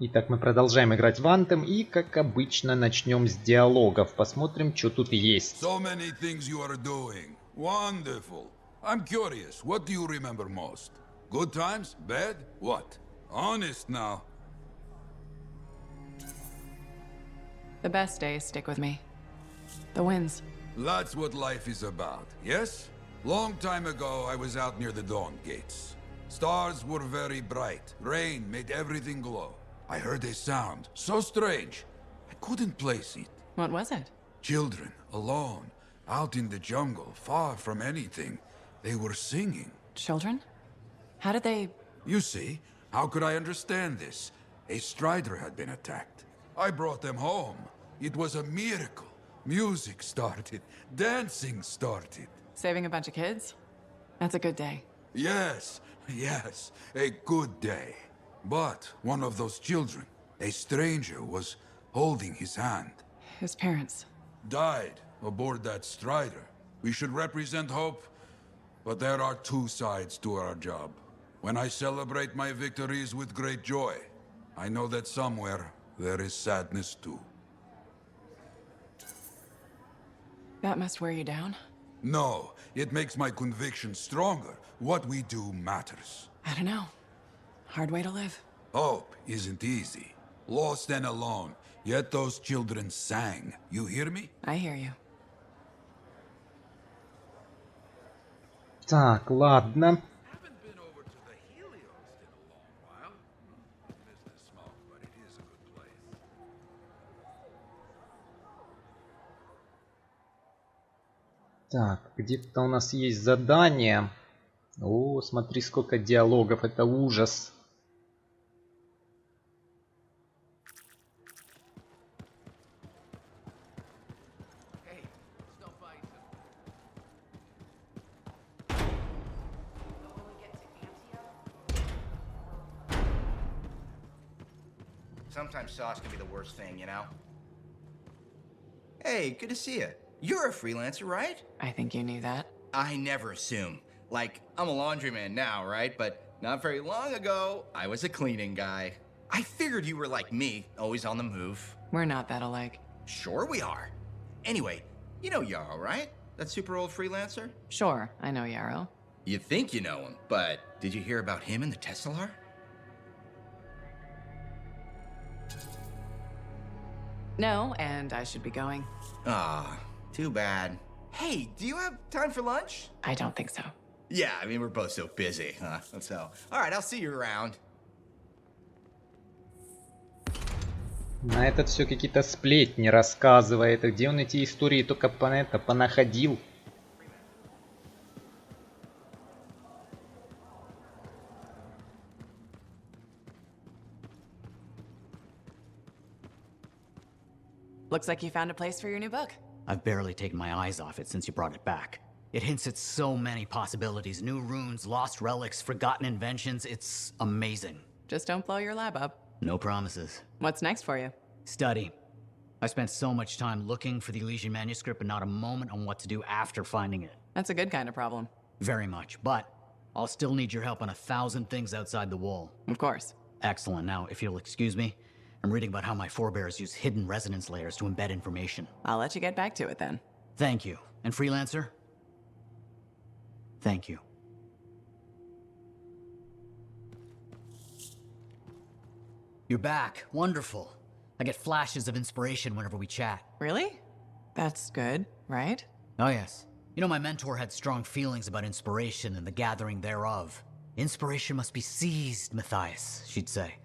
Итак, мы продолжаем играть в Anthem и, как обычно, начнем с диалогов. Посмотрим, что тут есть. So many things you are doing. Wonderful. I'm curious, what do you remember most? Good times? Bad? What? Honest now. The best days stick with me. The wins. That's what life is about, yes? Long time ago, I was out near the Dawn Gates. Stars were very bright. Rain made everything glow. I heard a sound, so strange. I couldn't place it. What was it? Children, alone, out in the jungle, far from anything. They were singing. Children? How did they... You see, how could I understand this? A strider had been attacked. I brought them home. It was a miracle. Music started. Dancing started. Saving a bunch of kids? That's a good day. Yes, yes, a good day. But one of those children, a stranger, was holding his hand. His parents. Died aboard that strider. We should represent hope, but there are two sides to our job. When I celebrate my victories with great joy, I know that somewhere there is sadness too. That must wear you down? No, it makes my conviction stronger. What we do matters. I don't know. Hard way to live. Hope isn't easy. Lost and alone. Yet those children sang. You hear me? I hear you. Так, ладно. Haven't been over to the Helios in a long while. Business small, but it is a good place. Так, где-то у нас есть задание. О, смотри, сколько диалогов. Это ужас. Sometimes sauce can be the worst thing, you know? Hey, good to see you. You're a freelancer, right? I think you knew that. I never assume. Like, I'm a laundryman now, right? But not very long ago, I was a cleaning guy. I figured you were like me, always on the move. We're not that alike. Sure we are. Anyway, you know Yarrow, right? That super old freelancer? Sure, I know Yarrow. You think you know him, but did you hear about him and the Teslar? No, and I should be going. Ah, too bad. Hey, do you have time for lunch? I don't think so. Yeah, I mean, we're both so busy, huh? So, all right, I'll see you around. На этот все какие-то сплетни рассказывает. Где он эти истории только понаходил? Looks like you found a place for your new book. I've barely taken my eyes off it since you brought it back. It hints at so many possibilities. New runes, lost relics, forgotten inventions. It's amazing. Just don't blow your lab up. No promises. What's next for you? Study. I spent so much time looking for the Elysian manuscript, but not a moment on what to do after finding it. That's a good kind of problem. Very much, but I'll still need your help on 1,000 things outside the wall. Of course. Excellent. Now, if you'll excuse me, I'm reading about how my forebears use hidden resonance layers to embed information. I'll let you get back to it then. Thank you. And Freelancer? Thank you. You're back. Wonderful. I get flashes of inspiration whenever we chat. Really? That's good, right? Oh, yes. You know, my mentor had strong feelings about inspiration and the gathering thereof. Inspiration must be seized, Matthias, she'd say.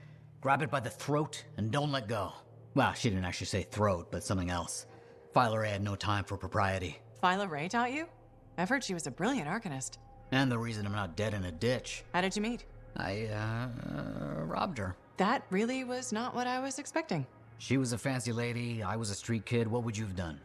Grab it by the throat and don't let go. Well, she didn't actually say throat, but something else. Phyla Ray had no time for propriety. Phyla Ray taught you? I've heard she was a brilliant arcanist. And the reason I'm not dead in a ditch. How did you meet? I, robbed her. That really was not what I was expecting. She was a fancy lady, I was a street kid. What would you have done?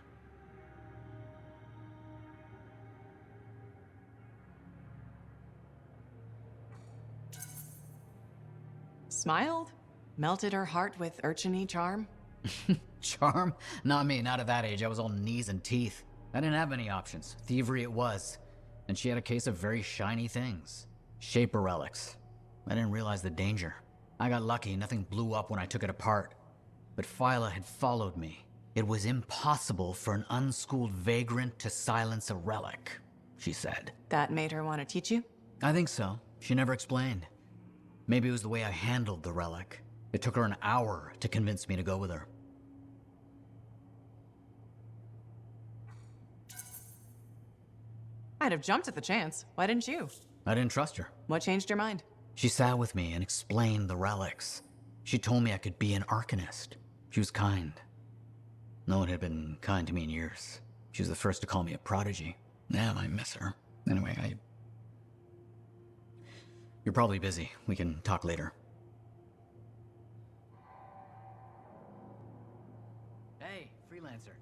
Smiled? Melted her heart with urchin-y charm? Charm? Not me, not at that age. I was all knees and teeth. I didn't have many options. Thievery it was. And she had a case of very shiny things. Shaper relics. I didn't realize the danger. I got lucky, nothing blew up when I took it apart. But Phyla had followed me. It was impossible for an unschooled vagrant to silence a relic, she said. That made her want to teach you? I think so. She never explained. Maybe it was the way I handled the relic. It took her an hour to convince me to go with her. I'd have jumped at the chance. Why didn't you? I didn't trust her. What changed your mind? She sat with me and explained the relics. She told me I could be an arcanist. She was kind. No one had been kind to me in years. She was the first to call me a prodigy. Damn, I miss her. Anyway, You're probably busy. We can talk later. Hey, freelancer.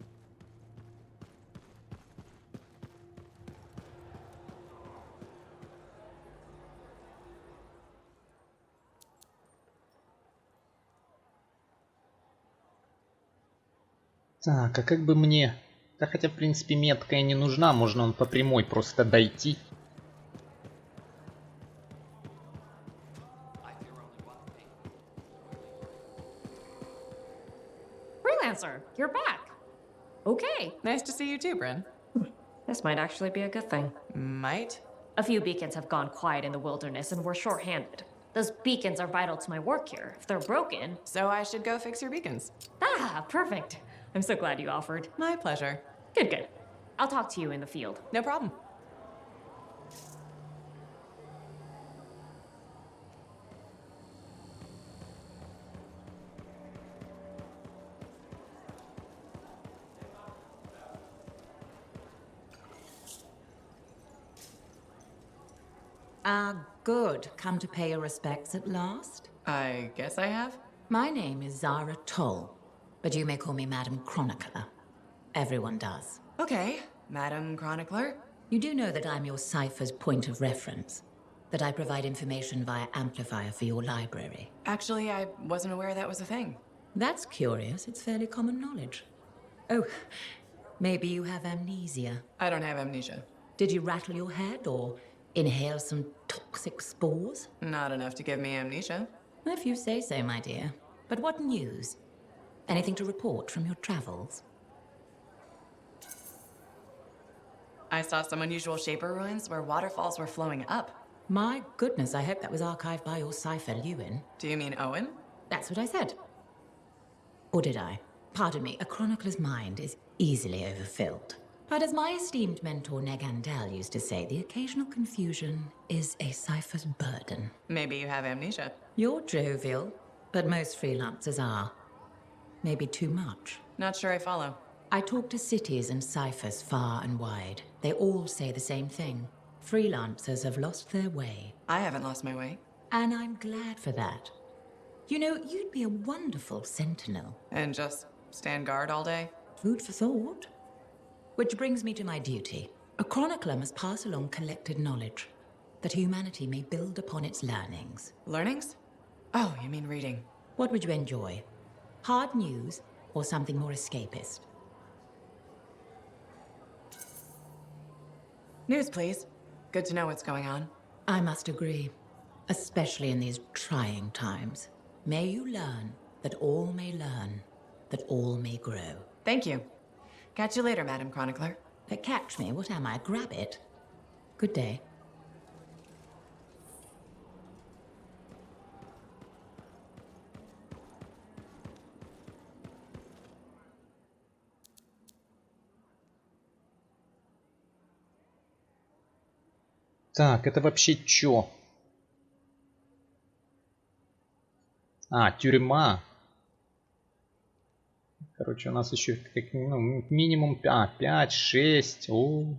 Так, а как бы мне... Да хотя, в принципе, метка и не нужна. Можно он по прямой просто дойти. Freelancer, you're back. Okay. Nice to see you too, Bryn. This might actually be a good thing. Might? A few beacons have gone quiet in the wilderness and we're short-handed. Those beacons are vital to my work here. If they're broken... So I should go fix your beacons. Ah, perfect. I'm so glad you offered. My pleasure. Good, good. I'll talk to you in the field. No problem. Good. Come to pay your respects at last? I guess I have. My name is Zara Toll, but you may call me Madam Chronicler. Everyone does. Okay, Madam Chronicler. You do know that I'm your cipher's point of reference, that I provide information via amplifier for your library. Actually, I wasn't aware that was a thing. That's curious. It's fairly common knowledge. Oh, maybe you have amnesia. I don't have amnesia. Did you rattle your head or inhale some toxic spores? Not enough to give me amnesia. If you say so, my dear. But what news? Anything to report from your travels? I saw some unusual Shaper ruins where waterfalls were flowing up. My goodness, I hope that was archived by your cipher, Lewin. Do you mean Owen? That's what I said. Or did I? Pardon me, a chronicler's mind is easily overfilled. But as my esteemed mentor Negandel used to say, the occasional confusion is a cipher's burden. Maybe you have amnesia. You're jovial, but most freelancers are. Maybe too much. Not sure I follow. I talk to cities and ciphers far and wide. They all say the same thing. Freelancers have lost their way. I haven't lost my way. And I'm glad for that. You know, you'd be a wonderful sentinel. And just stand guard all day? Food for thought. Which brings me to my duty. A chronicler must pass along collected knowledge, that humanity may build upon its learnings. Learnings? Oh, you mean reading. What would you enjoy? Hard news or something more escapist? News, please. Good to know what's going on. I must agree, especially in these trying times. May you learn that all may learn, that all may grow. Thank you. Catch you later, Madam Chronicler. But catch me, what am I, grab it? Good day. Так, это вообще чё? А, тюрьма. Короче, у нас еще как, минимум 5, 6. О.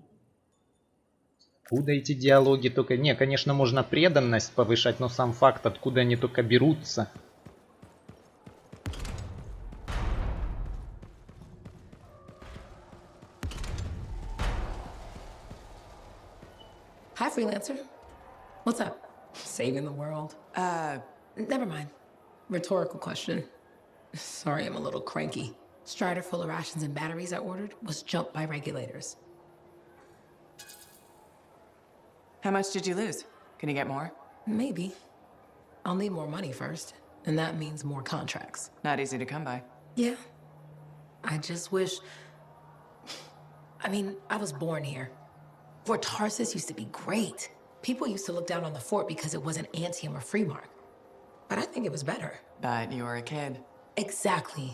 Откуда эти диалоги только... Не, конечно, можно преданность повышать, но сам факт, откуда они только берутся. Hi, freelancer. What's up? Saving the world? Never mind. Rhetorical question. Sorry, I'm a little cranky. Strider full of rations and batteries I ordered was jumped by regulators. How much did you lose? Can you get more? Maybe. I'll need more money first. and that means more contracts. Not easy to come by. Yeah. I just wish... I mean, I was born here. Fort Tarsus used to be great. People used to look down on the fort because it wasn't Anthem or Freemark. But I think it was better. But you were a kid. Exactly.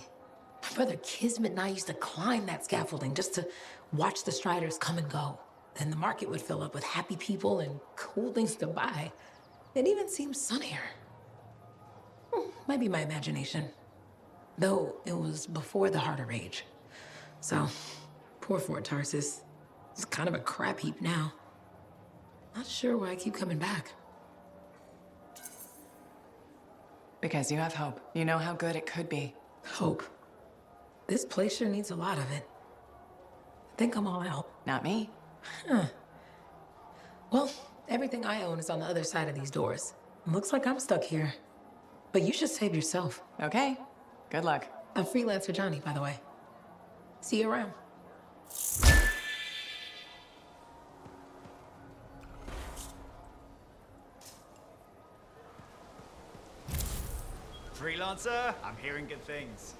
My brother Kismet and I used to climb that scaffolding just to watch the Striders come and go. Then the market would fill up with happy people and cool things to buy. It even seemed sunnier. Might be my imagination. Though it was before the Heart of Rage. So, poor Fort Tarsus. It's kind of a crap heap now. Not sure why I keep coming back. Because you have hope. You know how good it could be. Hope. This place sure needs a lot of it. I think I'm all out. Not me. Well, everything I own is on the other side of these doors. Looks like I'm stuck here. But you should save yourself. Okay. Good luck. I'm freelancer Johnny, by the way. See you around. Freelancer, I'm hearing good things.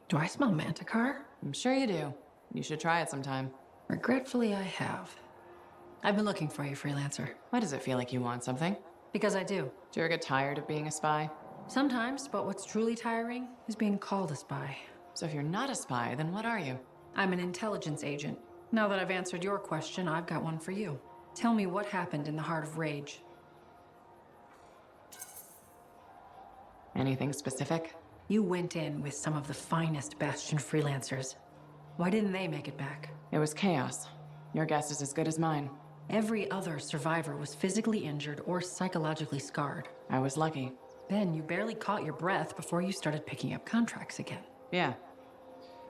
Do I smell Manticar? I'm sure you do. You should try it sometime. Regretfully, I have. I've been looking for you, freelancer. Why does it feel like you want something? Because I do. Do you ever get tired of being a spy? Sometimes, but what's truly tiring is being called a spy. So if you're not a spy, then what are you? I'm an intelligence agent. Now that I've answered your question, I've got one for you. Tell me what happened in the Heart of Rage. Anything specific? You went in with some of the finest Bastion freelancers. Why didn't they make it back? It was chaos. Your guess is as good as mine. Every other survivor was physically injured or psychologically scarred. I was lucky. Then you barely caught your breath before you started picking up contracts again. Yeah.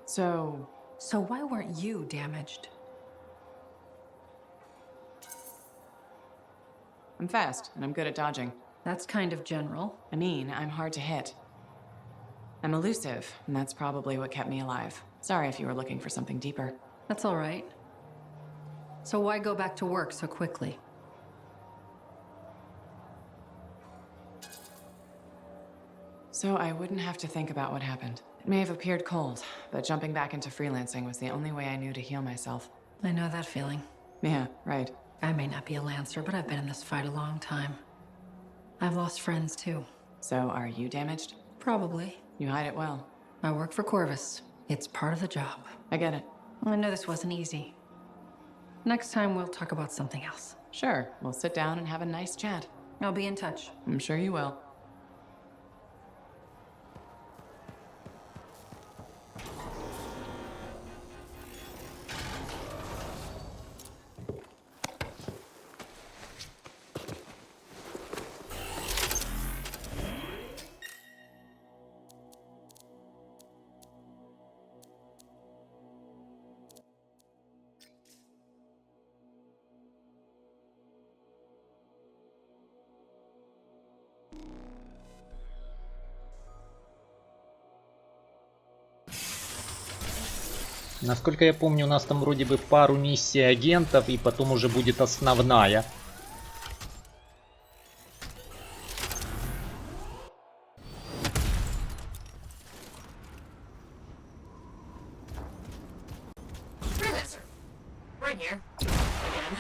So why weren't you damaged? I'm fast, and I'm good at dodging. That's kind of general. I mean, I'm hard to hit. I'm elusive, and that's probably what kept me alive. Sorry if you were looking for something deeper. That's all right. So why go back to work so quickly? So I wouldn't have to think about what happened. It may have appeared cold, but jumping back into freelancing was the only way I knew to heal myself. I know that feeling. Yeah, right. I may not be a Lancer, but I've been in this fight a long time. I've lost friends too. So are you damaged? Probably. You hide it well. I work for Corvus. It's part of the job. I get it. I know this wasn't easy. Next time we'll talk about something else. Sure, we'll sit down and have a nice chat. I'll be in touch. I'm sure you will. Насколько я помню, у нас там вроде бы пару миссий агентов, и потом уже будет основная. Right here. Again.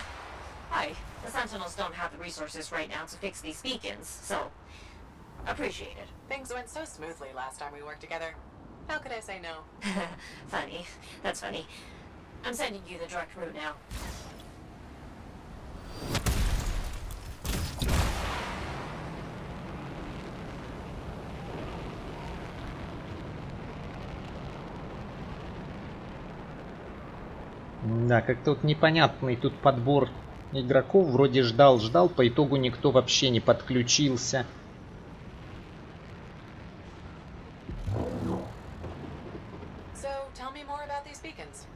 Hi. The Sentinels don't have the resources right now to fix these beacons, so appreciate it. Things went so smoothly last time we worked together. How could I say no? Funny. That's funny. I'm sending you the direct route now. Да, как-то вот непонятный тут подбор игроков. Вроде ждал, по итогу никто вообще не подключился.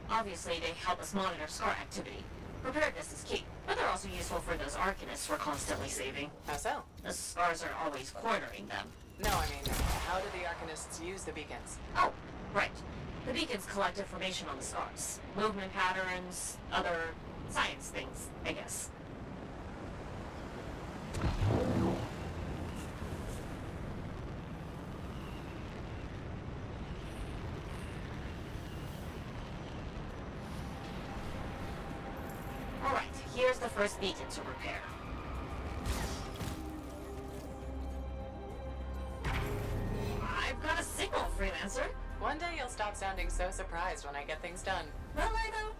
Obviously, they help us monitor scar activity. Preparedness is key, but they're also useful for those arcanists we're constantly saving. How so? The scars are always cornering them. No, I mean, how do the Arcanists use the beacons? Oh, right. The beacons collect information on the stars. Movement patterns, other science things, I guess. Alright, here's the first beacon to repair. I've got a signal, freelancer. One day you'll stop sounding so surprised when I get things done. Will I, though?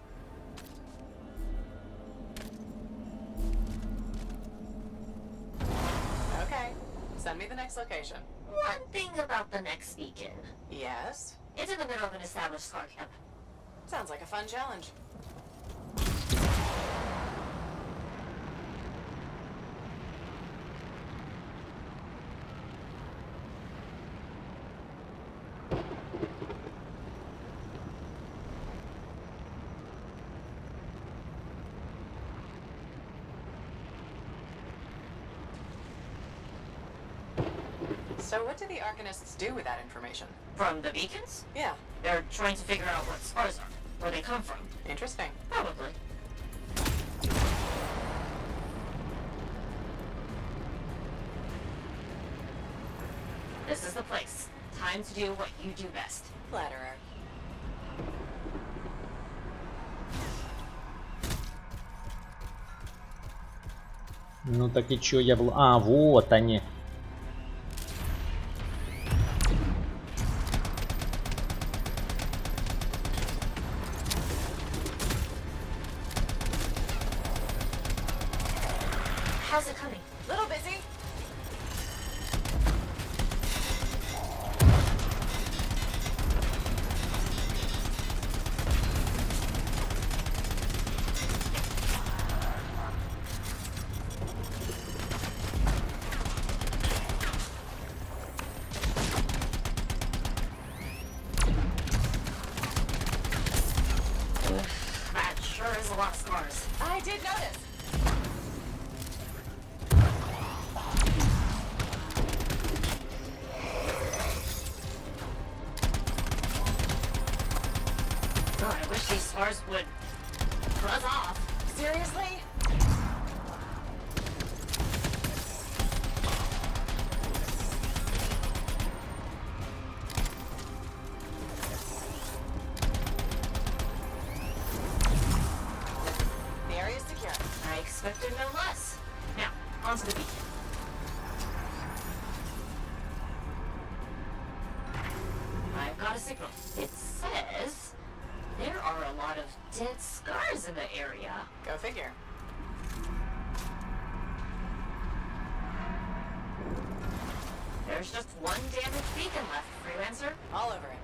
Okay, send me the next location. One thing about the next beacon. Yes? It's in the middle of an established scar camp. Sounds like a fun challenge. So what do the Arcanists do with that information? From the beacons? Yeah, They're trying to figure out what stars are, where they come from. interesting. Probably. This is the place. Time to do what you do best. Flatterer. Ну так и чё я А, вот они. How's it coming? Little busy. That sure is a lot of scars. I did notice. God, I wish these scars would buzz off. Seriously? The area's secure. I expected no less. Now, onto the beacon. I've got a signal. It says there are a lot of dead scars in the area. Go figure. There's just one damaged beacon left, freelancer. All over it.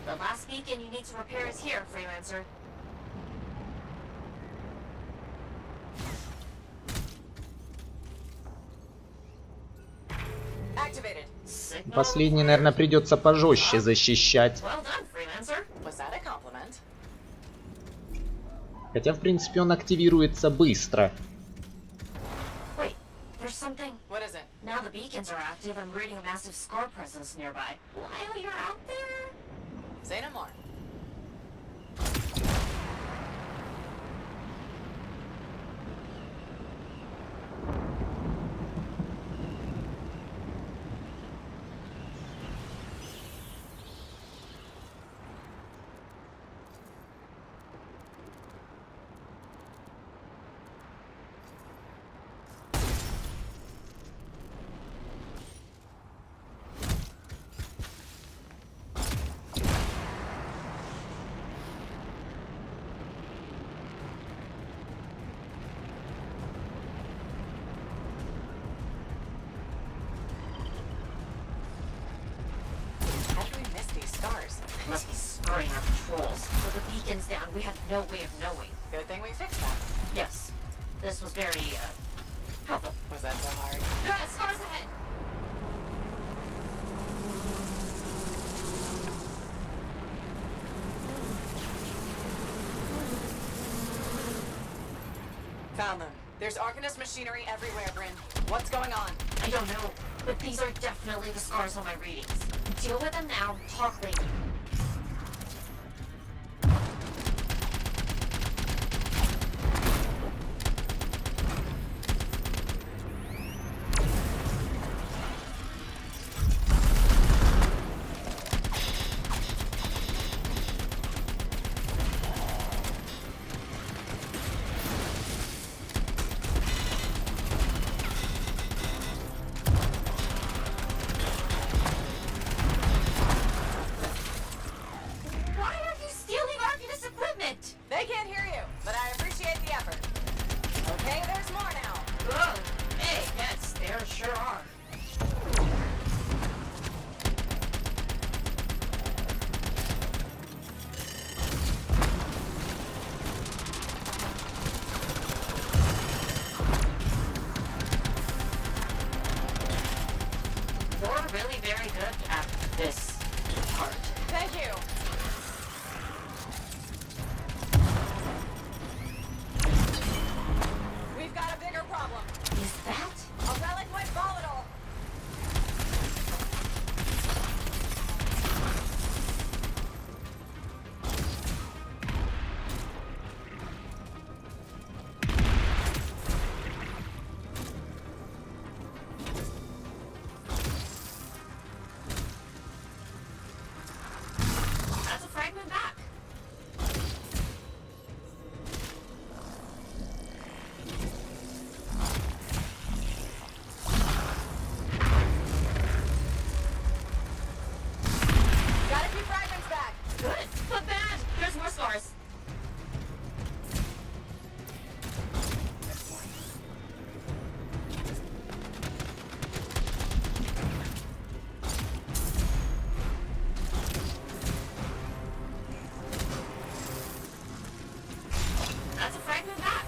The last beacon you need to repair is here, freelancer. Activated. Signal. Последний, наверное, придется пожестче защищать. Well done, freelancer. Was that a compliment? Хотя, в принципе, он активируется быстро. Wait, there's something. What is it? Now the beacons are active, I'm reading a massive scar presence nearby. While you're out there? Say no more. They must be scurrying our patrols. With the beacons down, we have no way of knowing. Good thing we fixed that. Yes. This was very, helpful. Was that so hard? Scars ahead! Found them. There's Arcanist machinery everywhere, Bryn. What's going on? I don't know, but these are definitely the scars on my readings. Deal with them now, talk later. They can't hear you, but I appreciate the effort. Okay, there's more now. Oh, hey, yes, there sure are. You're really very good at this part. Thank you. We've got a bigger problem. Is that? A relic went volatile. That's a fragment back. Got a few fragments back. Good, but bad. There's more scars. That's a fragment back.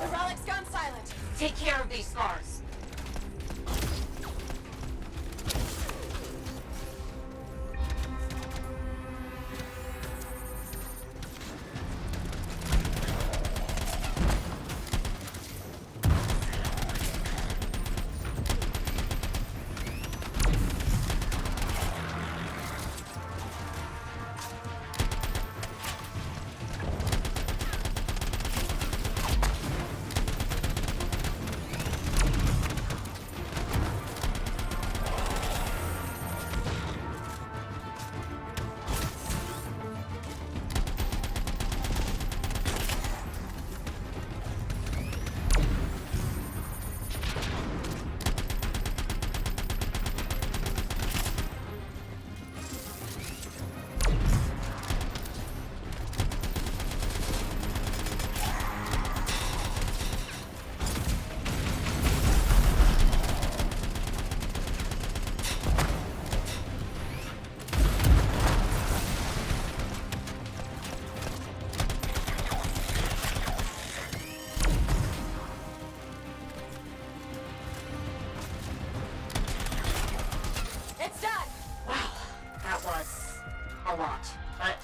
The relic's gone silent. Take care of these scars. It's done. Wow, that was a lot, but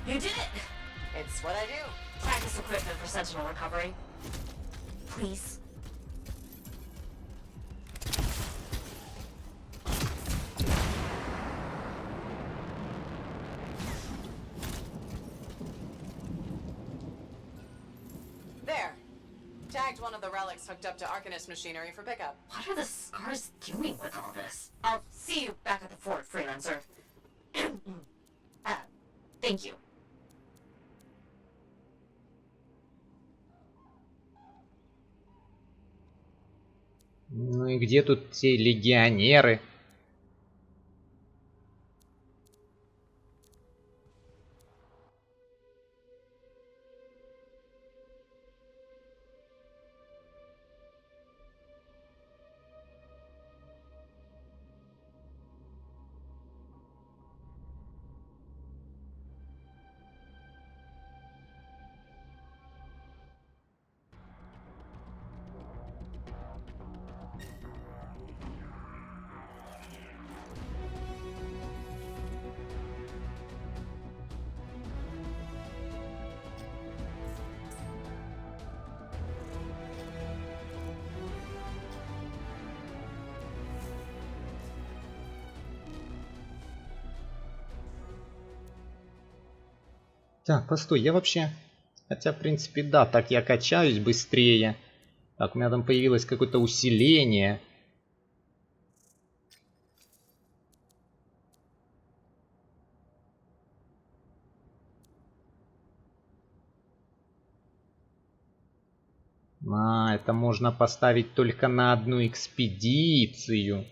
you did it! It's what I do. Tag this equipment for Sentinel recovery. Please. There. Tagged one of the relics hooked up to Arcanist machinery for pickup. What are the scars doing with all this? I'll see you back at the fort, freelancer. Thank you. Ну и где тут те легионеры? Так, постой, я вообще... Хотя, в принципе, да, так я качаюсь быстрее. Так, у меня там появилось какое-то усиление. А, это можно поставить только на одну экспедицию.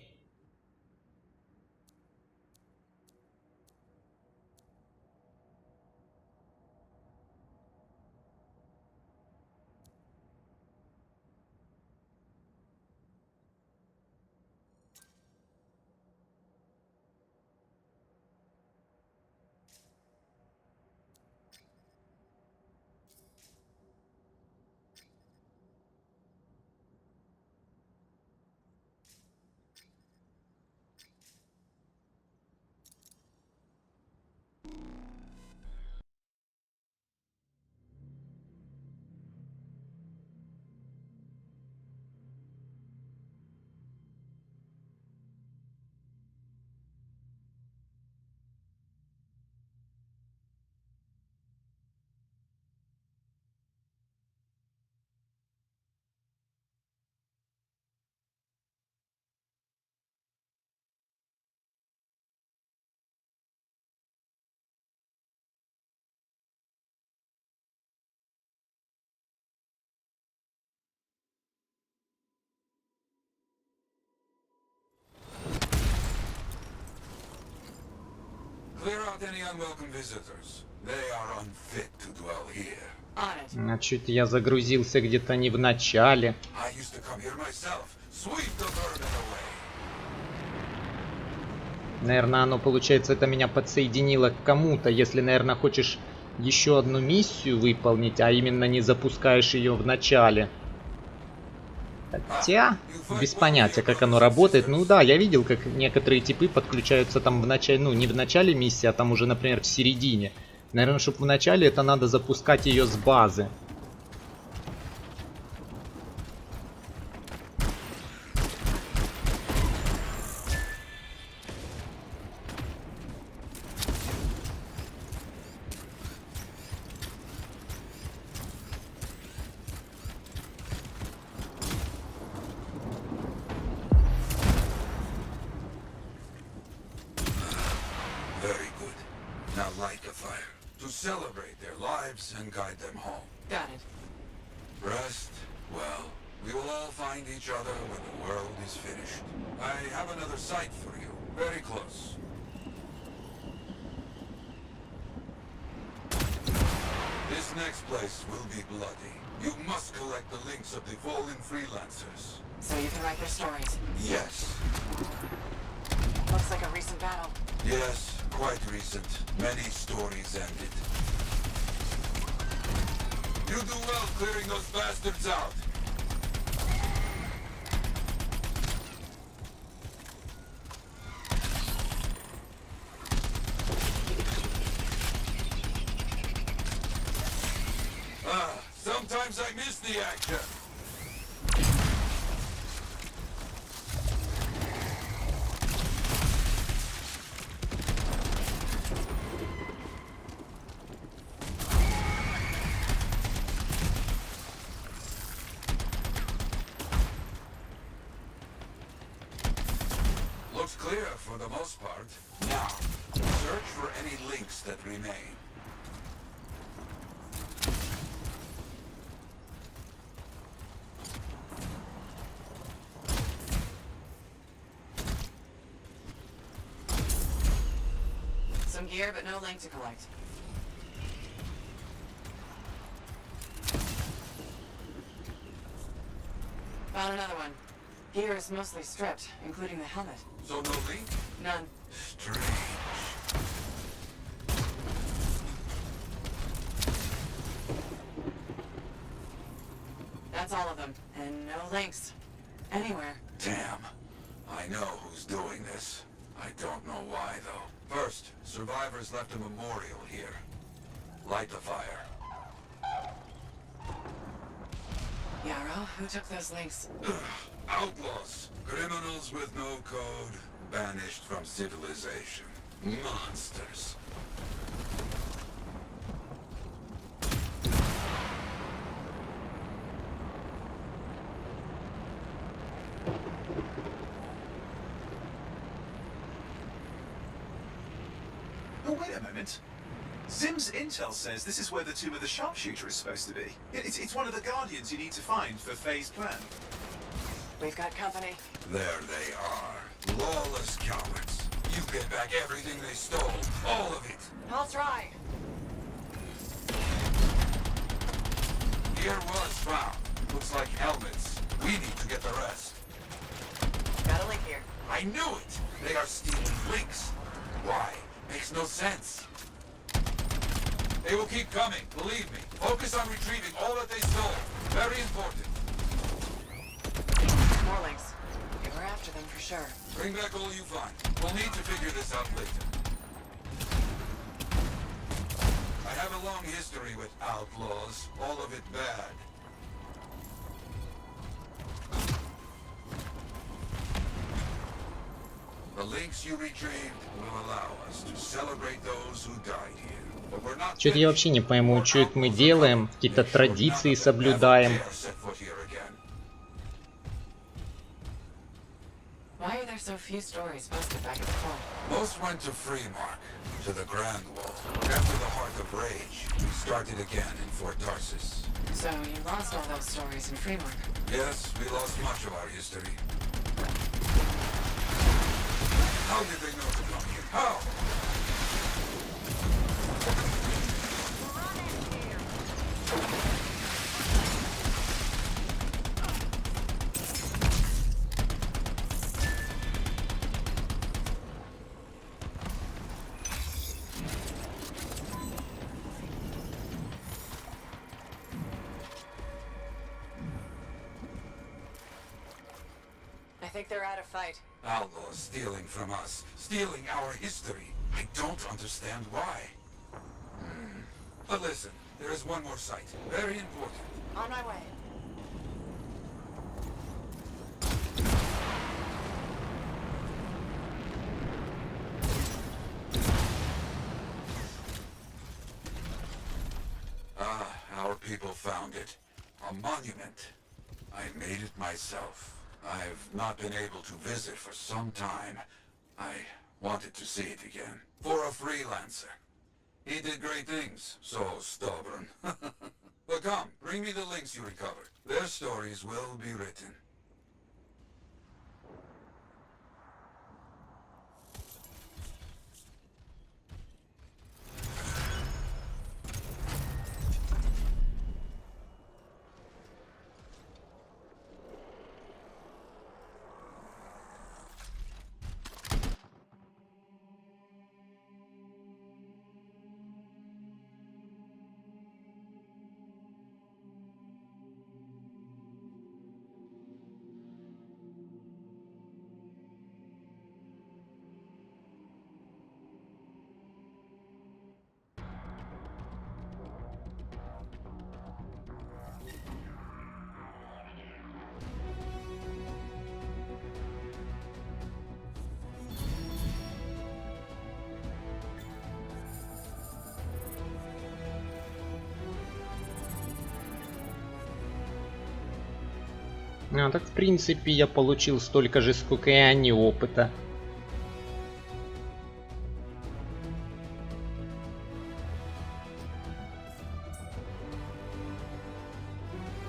Clear out any unwelcome visitors. They are unfit to dwell here. On it. Значит, я загрузился где-то не в начале. I used to come here myself. Sweep the vermin away. Наверное, оно, получается, это меня подсоединило к кому-то. Если, наверное, хочешь еще одну миссию выполнить, а именно не запускаешь ее в начале. Хотя, без понятия, как оно работает. Ну да, я видел, как некоторые типы подключаются там в начале, ну не в начале миссии, а там уже, например, в середине. Наверное, чтобы в начале это надо запускать ее с базы. Very good. Now light a fire to celebrate their lives and guide them home. Got it. Rest, well, we will all find each other when the world is finished. I have another site for you, very close. This next place will be bloody. You must collect the links of the fallen freelancers. So you can write their stories. Yes. Looks like a recent battle. Yes, quite recent. Many stories ended. You do well clearing those bastards out. Sometimes I miss the action. Looks clear for the most part. Now, search for any links that remain. Some gear, but no link to collect. Found another one. Gear is mostly stripped, including the helmet. So no link? None. Strange. That's all of them. And no links. Anywhere. Damn. I know who's doing this. I don't know why, though. First, survivors left a memorial here. Light the fire. Yarrow, who took those links? Outlaws. Criminals with no code. Banished from civilization. Monsters. wait a moment. Zim's intel says this is where the tomb of the sharpshooter is supposed to be. It's one of the guardians you need to find for Faye's plan. We've got company. There they are. Lawless cowards. You get back everything they stole. All of it. I'll try. Gear was found. Looks like helmets. We need to get the rest. Got a link here. I knew it! They are stealing links. Why? Makes no sense. They will keep coming, believe me. Focus on retrieving all that they stole. Very important. More links. Okay, we're after them for sure. Bring back all you find. We'll need to figure this out later. I have a long history with outlaws. All of it bad. The links you retrieved will allow us to celebrate those who died here. But we're not. Что-то я вообще не пойму, что это мы делаем, какие-то традиции соблюдаем. Why are there so few stories posted back at the forum? Most went to Freemark, to the Grand Wall. After the Heart of Rage, we started again in Fort Tarsus. So you lost all those stories in Freemark? Yes, we lost much of our history. How did they know to come here? How? I think they're out of fight. Outlaws stealing from us, stealing our history. I don't understand why. But listen, there is one more site. Very important. On my way. Our people found it. A monument. I made it myself. I've not been able to visit for some time. I wanted to see it again. For a freelancer. He did great things. So stubborn. But come, bring me the links you recovered. Their stories will be written. А, так в принципе я получил столько же, сколько и они опыта.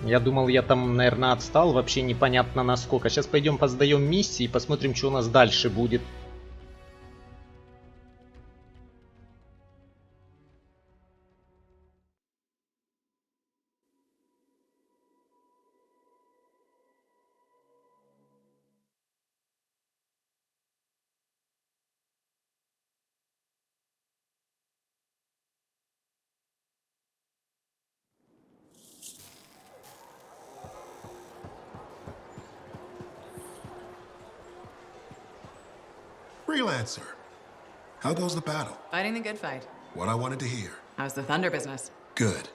Я думал, я там, наверное, отстал, вообще непонятно насколько. Сейчас пойдем поздаем миссии и посмотрим, что у нас дальше будет. Freelancer. How goes the battle? Fighting the good fight. What I wanted to hear. How's the thunder business? Good.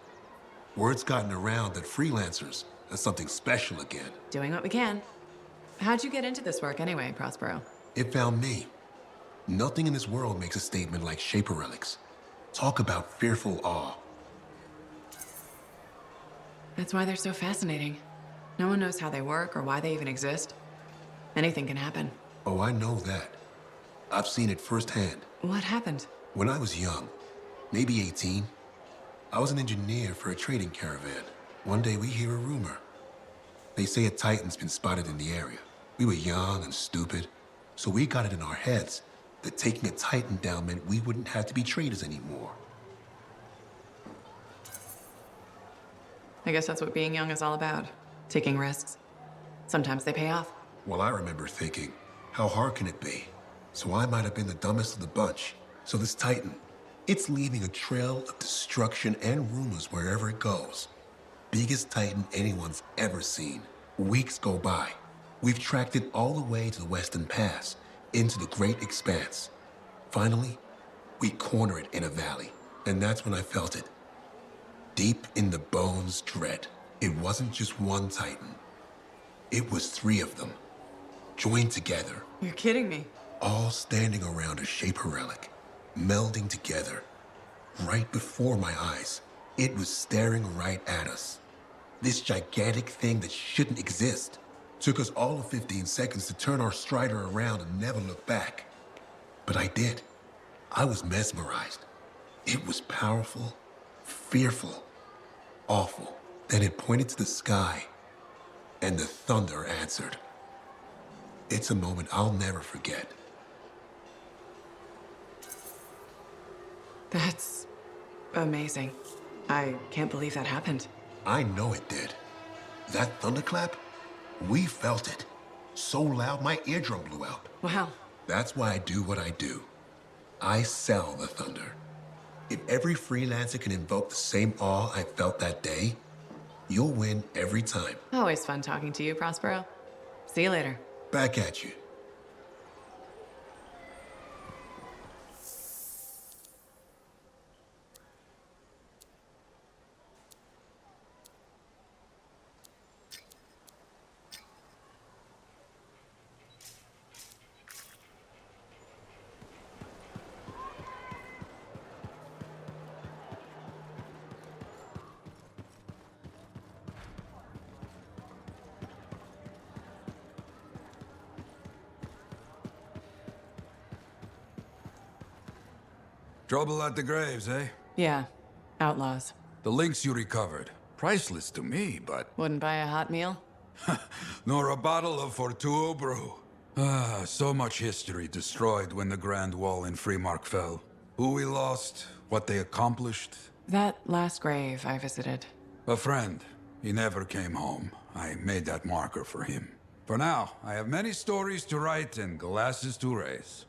Word's gotten around that freelancers are something special again. Doing what we can. How'd you get into this work anyway, Prospero? It found me. Nothing in this world makes a statement like Shaper relics. Talk about fearful awe. That's why they're so fascinating. No one knows how they work or why they even exist. Anything can happen. Oh, I know that. I've seen it firsthand. What happened? When I was young, maybe 18, I was an engineer for a trading caravan. One day we hear a rumor. They say a Titan's been spotted in the area. We were young and stupid, so we got it in our heads that taking a Titan down meant we wouldn't have to be traders anymore. I guess that's what being young is all about. Taking risks. Sometimes they pay off. Well, I remember thinking, how hard can it be? So I might have been the dumbest of the bunch. So this Titan, it's leaving a trail of destruction and rumors wherever it goes. Biggest Titan anyone's ever seen. Weeks go by. We've tracked it all the way to the Western Pass, into the Great Expanse. Finally, we corner it in a valley, and that's when I felt it. Deep in the bones dread. It wasn't just one Titan. It was 3 of them, joined together. You're kidding me. All standing around a Shaper relic, melding together. Right before my eyes, it was staring right at us. This gigantic thing that shouldn't exist. Took us all of 15 seconds to turn our Strider around and never look back. But I did. I was mesmerized. It was powerful, fearful, awful. Then it pointed to the sky, and the thunder answered. It's a moment I'll never forget. That's amazing. I can't believe that happened. I know it did. That thunderclap, we felt it. So loud my eardrum blew out. Wow. That's why I do what I do. I sell the thunder. If every freelancer can invoke the same awe I felt that day, you'll win every time. Always fun talking to you, Prospero. See you later. Back at you. Trouble at the graves, eh? Yeah. Outlaws. The links you recovered. Priceless to me, but... Wouldn't buy a hot meal? nor a bottle of Fortuo brew. Ah, so much history destroyed when the Grand Wall in Freemark fell. Who we lost, what they accomplished. That last grave I visited. A friend. He never came home. I made that marker for him. For now, I have many stories to write and glasses to raise.